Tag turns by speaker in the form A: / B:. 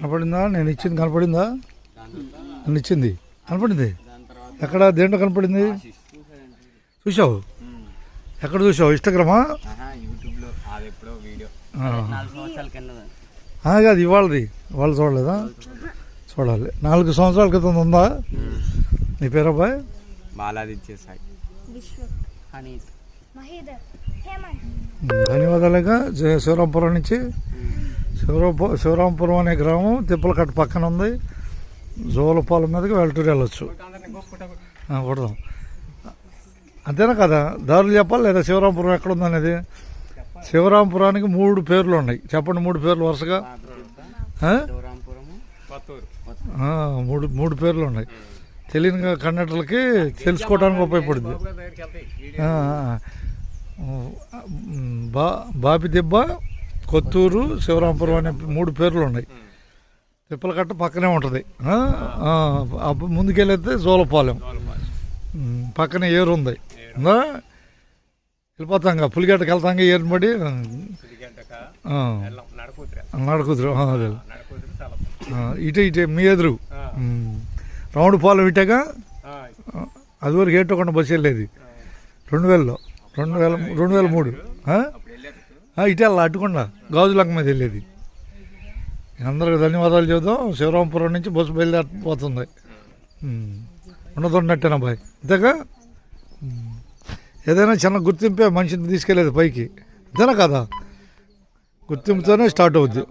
A: కనపడిందా? నేను ఇచ్చింది కనపడిందా? నేను ఇచ్చింది కనపడింది. ఎక్కడ దేంట్లో కనపడింది? చూసావు? ఎక్కడ చూసావు? ఇన్స్టాగ్రామా? కాదు, ఇవాళది. వాళ్ళు చూడలేదా? చూడాలి. 4 సంవత్సరాల క్రితం ఉందా? నీ పేరు అబ్బాయి? ధన్యవాదాలుగా. శివరాంపురం నుంచి. శివరాంపురం అనే గ్రామం తిప్పలకట్ట పక్కన ఉంది. జోలపాలెం మీదకి వెళ్తూ వెళ్ళొచ్చు. కొడదాం. అంతేనా కదా? దారులు చెప్పాలి లేదా? శివరాంపురం ఎక్కడ ఉందనేది. శివరాంపురానికి 3 పేర్లు ఉన్నాయి. చెప్పండి 3 పేర్లు వరుసగా. 3 పేర్లు ఉన్నాయి. తెలియని కండక్టర్లకి తెలుసుకోవడానికి ఉపయోగపడుతుంది. బాపిదెబ్బ, కొత్తూరు, శివరాంపురం అనే 3 పేర్లు ఉన్నాయి. తిప్పలకట్ట పక్కనే ఉంటుంది. ముందుకెళ్ళితే జోలపాలెం పక్కనే ఏరు ఉంది. వెళ్ళిపోతాంగా పులిగడ్డకి వెళ్తాంగా ఏరుని పడి నడకూతురు. ఇటే మీ ఎదురు రౌండ్ పాలెం ఇటగా. అదివరకు ఏటోకుండా బస్సు వెళ్ళేది 2003. ఇటే వెళ్ళా అట్టుకుండా గాజులంక మీద వెళ్ళేది. అందరికి ధన్యవాదాలు చెబుదాం. శివరాంపురం నుంచి బస్సు బయలుదేరిపోతుంది. ఉన్నదన్నట్టేనా బాయ్? అంతేగా? ఏదైనా చిన్న గుర్తింపే మనిషిని తీసుకెళ్ళేది పైకి. అంతేనా కదా? గుర్తింపుతోనే స్టార్ట్ అవుద్ది.